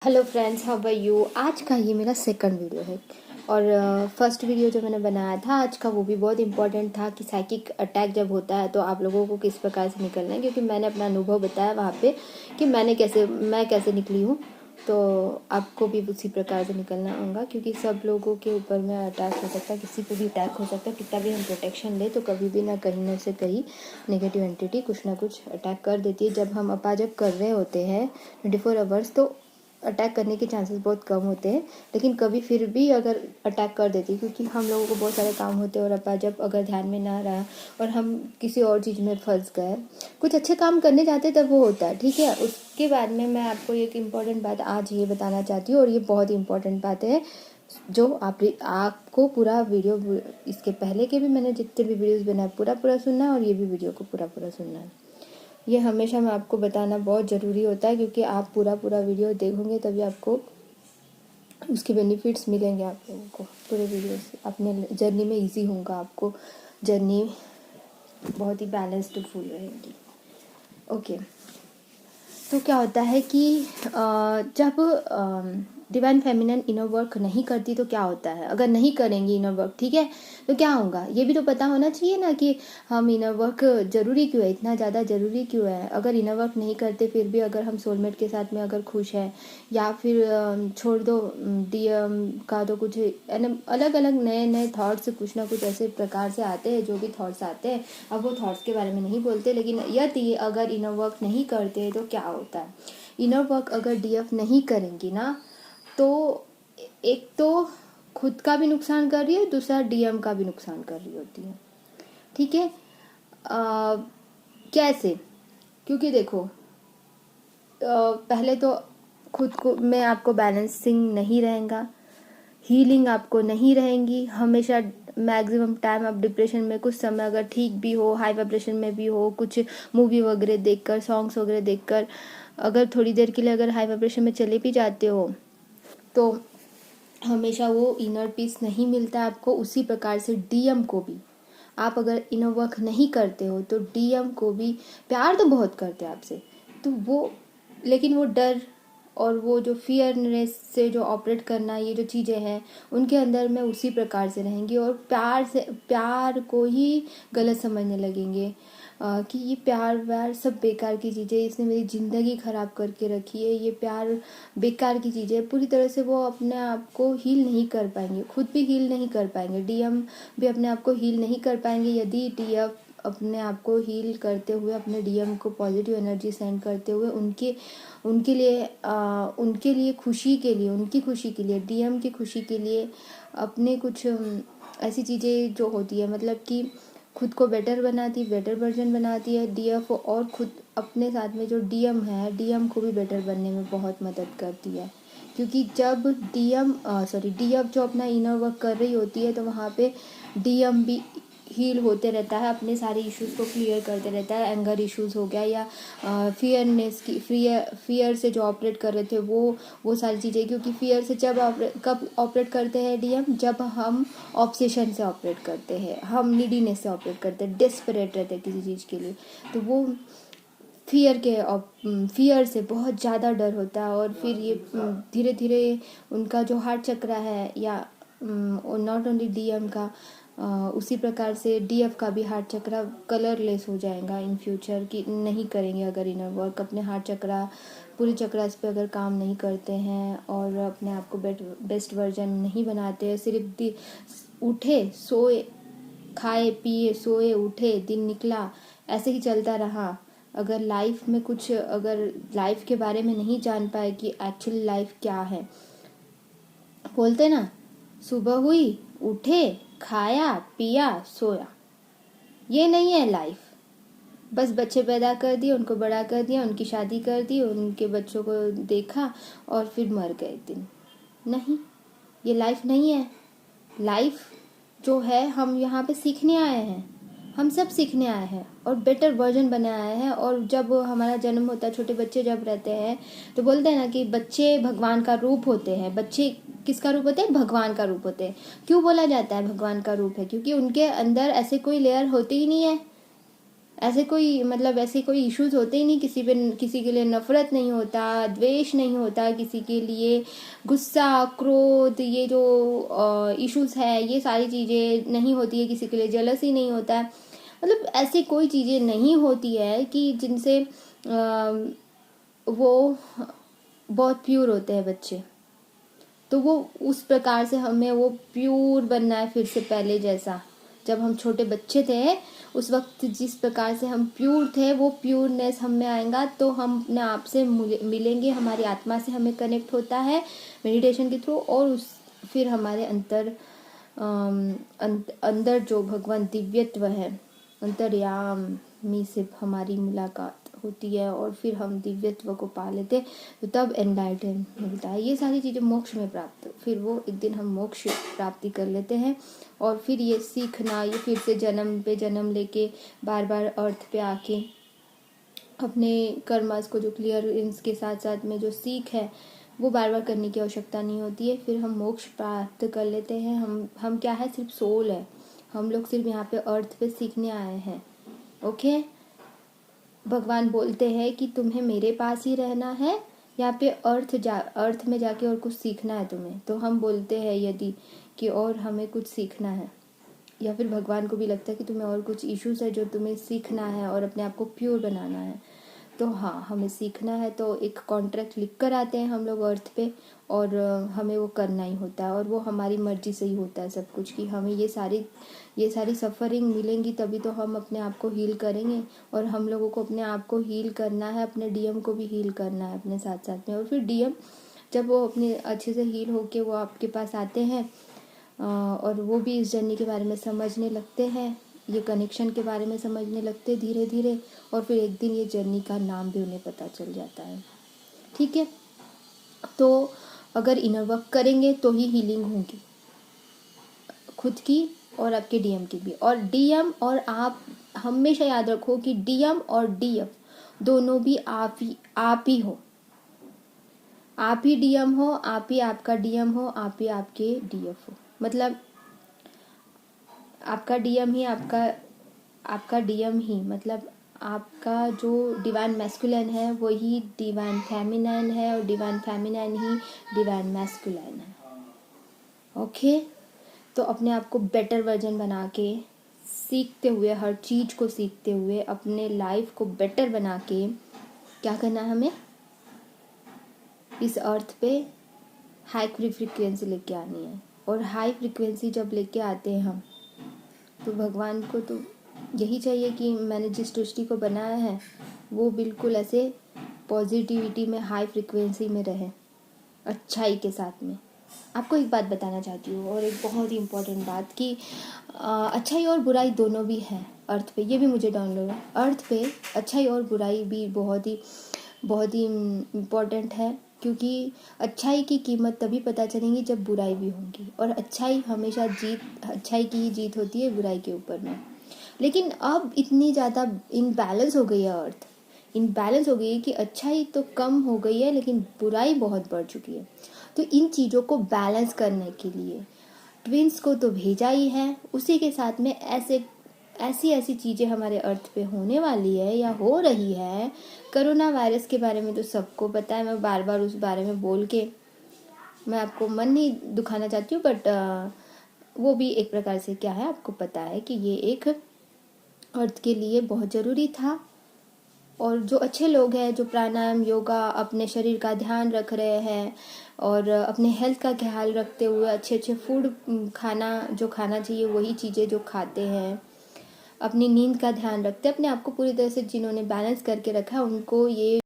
Hello friends, how are you. आज का ये मेरा सेकंड वीडियो है और फर्स्ट वीडियो जो मैंने बनाया था आज का वो भी बहुत इंपॉर्टेंट था कि साइकिक अटैक जब होता है तो आप लोगों को किस प्रकार से निकलना है, क्योंकि मैंने अपना अनुभव बताया वहाँ पे कि मैं कैसे निकली हूँ। तो आपको भी उसी प्रकार से निकलना होगा, क्योंकि सब लोगों के ऊपर में अटैक हो सकता है, किसी को भी अटैक हो सकता है। कितना भी हम प्रोटेक्शन ले तो कभी भी ना से कहीं नेगेटिव एंटिटी कुछ ना कुछ अटैक कर देती है। जब हम अपाजब कर रहे होते हैं 24 आवर्स तो अटैक करने के चांसेस बहुत कम होते हैं, लेकिन कभी फिर भी अगर अटैक कर देती है, क्योंकि हम लोगों को बहुत सारे काम होते हैं और अपा जब अगर ध्यान में ना रहा और हम किसी और चीज़ में फंस गए, कुछ अच्छे काम करने जाते तब वो होता है। ठीक है, उसके बाद में मैं आपको एक इम्पॉर्टेंट बात आज ये बताना चाहती हूँ, और ये बहुत इंपॉर्टेंट बात है जो आपको पूरा वीडियो, इसके पहले के भी मैंने जितने भी वीडियोज़ बनाए पूरा सुनना है, और ये भी वीडियो को पूरा सुनना है। ये हमेशा मैं आपको बताना बहुत ज़रूरी होता है, क्योंकि आप पूरा वीडियो देखोगे तभी आपको उसके बेनिफिट्स मिलेंगे। आप लोगों को पूरे वीडियो से अपने जर्नी में इजी होगा, आपको जर्नी बहुत ही बैलेंस्ड फुल रहेगी। ओके, तो क्या होता है कि जब डिवाइन फेमिनिन इनर वर्क नहीं करती तो क्या होता है, अगर नहीं करेंगी इनर वर्क, ठीक है, तो क्या होगा ये भी तो पता होना चाहिए ना कि हम इनर वर्क ज़रूरी क्यों है, इतना ज़्यादा ज़रूरी क्यों है। अगर इनर वर्क नहीं करते फिर भी अगर हम सोलमेट के साथ में अगर खुश हैं, या फिर छोड़ दो डीएम का, तो कुछ अलग अलग नए थॉट्स कुछ ना कुछ ऐसे प्रकार से आते हैं, जो भी थॉट्स आते हैं। अब वो थॉट्स के बारे में नहीं बोलते, लेकिन यदि अगर इनर वर्क नहीं करते तो क्या होता है। इनर वर्क अगर डीएफ नहीं करेंगी ना, तो एक तो खुद का भी नुकसान कर रही है, दूसरा डीएम का भी नुकसान कर रही होती है। ठीक है, कैसे, क्योंकि देखो पहले तो खुद को में आपको बैलेंसिंग नहीं रहेगा, हीलिंग आपको नहीं रहेंगी। हमेशा मैक्सिमम टाइम आप डिप्रेशन में, कुछ समय अगर ठीक भी हो, हाई वाइब्रेशन में भी हो, कुछ मूवी वगैरह देखकर, सॉन्ग्स वगैरह देखकर अगर थोड़ी देर के लिए अगर हाई वाइब्रेशन में चले भी जाते हो तो हमेशा वो इनर पीस नहीं मिलता है आपको। उसी प्रकार से डीएम को भी आप अगर इनर वर्क नहीं करते हो तो डीएम को भी प्यार तो बहुत करते हैं आपसे, तो वो, लेकिन वो डर और वो जो फियरनेस से जो ऑपरेट करना, ये जो चीज़ें हैं उनके अंदर में उसी प्रकार से रहेंगी, और प्यार को ही गलत समझने लगेंगे कि ये प्यार व्यार सब बेकार की चीज़ें, इसने मेरी ज़िंदगी ख़राब करके रखी है, ये प्यार बेकार की चीज़ें। पूरी तरह से वो अपने आप को हील नहीं कर पाएंगे, खुद भी हील नहीं कर पाएंगे, डीएम भी अपने आप को हील नहीं कर पाएंगे। यदि डीएफ अपने आप को हील करते हुए, अपने डीएम को पॉजिटिव एनर्जी सेंड करते हुए उनके लिए खुशी के लिए, उनकी खुशी के लिए, डीएम की खुशी के लिए अपने कुछ ऐसी चीज़ें जो होती है, मतलब कि खुद को बेटर वर्जन बनाती है डीएफ, और खुद अपने साथ में जो डीएम है, डीएम को भी बेटर बनने में बहुत मदद करती है। क्योंकि जब डीएफ जो अपना इनर वर्क कर रही होती है तो वहाँ पे डीएम भी हील होते रहता है, अपने सारे इश्यूज़ को क्लियर करते रहता है। एंगर इश्यूज़ हो गया, या फियर से जो ऑपरेट कर रहे थे वो सारी चीज़ें, क्योंकि फियर से कब ऑपरेट करते हैं डीएम, जब हम ऑब्सेशन से ऑपरेट करते हैं, हम नीडीनेस से ऑपरेट करते हैं, डेस्परेट रहते हैं किसी चीज़ के लिए, तो वो फियर से बहुत ज़्यादा डर होता है। और फिर ये धीरे धीरे उनका जो हार्ट चक्र है, या नॉट ओनली डीएम का, उसी प्रकार से डीएफ का भी हार्ट चक्र कलरलेस हो जाएगा इन फ्यूचर, कि नहीं करेंगे अगर इनर वर्क, अपने हार्ट चक्र पूरे चक्रास पे अगर काम नहीं करते हैं और अपने आप को बेस्ट वर्जन नहीं बनाते हैं, सिर्फ उठे सोए, खाए पिए सोए उठे, दिन निकला ऐसे ही चलता रहा। अगर लाइफ में कुछ, अगर लाइफ के बारे में नहीं जान पाए कि एक्चुअली लाइफ क्या है, बोलते ना, सुबह हुई, उठे, खाया पिया सोया, ये नहीं है लाइफ। बस बच्चे पैदा कर दिए, उनको बड़ा कर दिया, उनकी शादी कर दी, उनके बच्चों को देखा और फिर मर गए दिन। नहीं, ये लाइफ नहीं है। लाइफ जो है, हम यहाँ पे सीखने आए हैं, हम सब सीखने आए हैं और बेटर वर्जन बने आए हैं। और जब हमारा जन्म होता है, छोटे बच्चे जब रहते हैं तो बोलते हैं ना कि बच्चे भगवान का रूप होते हैं। बच्चे किसका रूप होते हैं? भगवान का रूप होते हैं। क्यों बोला जाता है भगवान का रूप है? क्योंकि उनके अंदर ऐसे कोई लेयर होती ही नहीं है। ऐसे कोई मतलब ऐसे कोई इश्यूज होते ही नहीं, किसी के लिए नफरत नहीं होता, द्वेष नहीं होता, किसी के लिए गुस्सा, क्रोध, ये जो इश्यूज है ये सारी चीज़ें नहीं होती है, किसी के लिए जेलसी नहीं होता है। मतलब ऐसी कोई चीज़ें नहीं होती है कि जिनसे वो बहुत प्योर होते हैं बच्चे। तो वो उस प्रकार से हमें वो प्योर बनना है फिर से पहले जैसा। जब हम छोटे बच्चे थे उस वक्त जिस प्रकार से हम प्योर थे वो प्योरनेस हम में आएगा तो हम अपने आप से मिलेंगे, हमारी आत्मा से हमें कनेक्ट होता है मेडिटेशन के थ्रू। और फिर हमारे अंदर जो भगवान दिव्यत्व है, अंतर्यामी से हमारी मुलाकात होती है और फिर हम दिव्यत्व को पा लेते, तो तब एनलाइटन मिलता है। ये सारी चीज़ें मोक्ष में प्राप्त, फिर वो एक दिन हम मोक्ष प्राप्ति कर लेते हैं। और फिर ये सीखना, ये फिर से जन्म पे जन्म लेके बार बार अर्थ पे आके अपने कर्मास को जो क्लियरेंस के साथ साथ में जो सीख है वो बार बार करने की आवश्यकता नहीं होती है। फिर हम मोक्ष प्राप्त कर लेते हैं। हम क्या है, सिर्फ सोल है, हम लोग सिर्फ यहाँ पे अर्थ पे सीखने आए हैं। ओके, भगवान बोलते हैं कि तुम्हें मेरे पास ही रहना है, यहाँ पे अर्थ में जाके और कुछ सीखना है तुम्हें। तो हम बोलते हैं यदि कि और हमें कुछ सीखना है, या फिर भगवान को भी लगता है कि तुम्हें और कुछ इश्यूज है जो तुम्हें सीखना है और अपने आप को प्योर बनाना है, तो हाँ हमें सीखना है। तो एक कॉन्ट्रैक्ट लिख कर आते हैं हम लोग अर्थ पे और हमें वो करना ही होता है। और वो हमारी मर्जी से ही होता है सब कुछ, कि हमें ये सारी सफ़रिंग मिलेंगी तभी तो हम अपने आप को हील करेंगे। और हम लोगों को अपने आप को हील करना है, अपने डीएम को भी हील करना है अपने साथ साथ में। और फिर डीएम जब वो अपने अच्छे से हील होके वो आपके पास आते हैं और वो भी इस जर्नी के बारे में समझने लगते हैं, ये कनेक्शन के बारे में समझने लगते धीरे धीरे। और फिर एक दिन ये जर्नी का नाम भी उन्हें पता चल जाता है। ठीक है, तो अगर इनर वर्क करेंगे तो ही हीलिंग होगी, खुद की और आपके डीएम की भी। और डीएम और आप हमेशा याद रखो कि डीएम और डीएफ दोनों भी आप ही हो। आप ही डीएम हो, आप ही आपका डीएम हो, आप ही आपके डीएफ हो। मतलब आपका डीएम ही आपका डीएम ही, मतलब आपका जो डिवाइन मैस्कुलिन है वही डिवाइन फेमिनाइन है और डिवाइन फेमिनाइन ही डिवाइन मैस्कुलिन है। ओके, तो अपने आप को बेटर वर्जन बना के सीखते हुए, हर चीज़ को सीखते हुए अपने लाइफ को बेटर बना के क्या करना है, हमें इस अर्थ पे हाई फ्रीक्वेंसी लेके आनी है। और हाई फ्रीक्वेंसी जब लेके आते हैं हम, तो भगवान को तो यही चाहिए कि मैंने जिस सृष्टि को बनाया है वो बिल्कुल ऐसे पॉजिटिविटी में, हाई फ्रीक्वेंसी में रहे, अच्छाई के साथ में। आपको एक बात बताना चाहती हूँ, और एक बहुत ही इम्पोर्टेंट बात, कि अच्छाई और बुराई दोनों भी है अर्थ पे। ये भी मुझे डाउनलोड है, अर्थ पे अच्छाई और बुराई भी बहुत ही इम्पोर्टेंट है। क्योंकि अच्छाई की कीमत तभी पता चलेगी जब बुराई भी होगी, और अच्छाई की ही जीत होती है बुराई के ऊपर में। लेकिन अब इतनी ज़्यादा इनबैलेंस हो गई है अर्थ, इनबैलेंस हो गई है कि अच्छाई तो कम हो गई है लेकिन बुराई बहुत बढ़ चुकी है। तो इन चीज़ों को बैलेंस करने के लिए ट्विंस को तो भेजा ही है, उसी के साथ में ऐसी चीज़ें हमारे अर्थ पे होने वाली है या हो रही है। कोरोना वायरस के बारे में तो सबको पता है, मैं बार बार उस बारे में बोल के मैं आपको मन नहीं दुखाना चाहती हूँ, बट वो भी एक प्रकार से क्या है, आपको पता है कि ये एक अर्थ के लिए बहुत ज़रूरी था। और जो अच्छे लोग हैं, जो प्राणायाम, योगा, अपने शरीर का ध्यान रख रहे हैं और अपने हेल्थ का ख्याल रखते हुए अच्छे फूड जो खाना चाहिए वही चीज़ें जो खाते हैं, अपनी नींद का ध्यान रखते हैं, अपने आप को पूरी तरह से जिन्होंने बैलेंस करके रखा है, उनको ये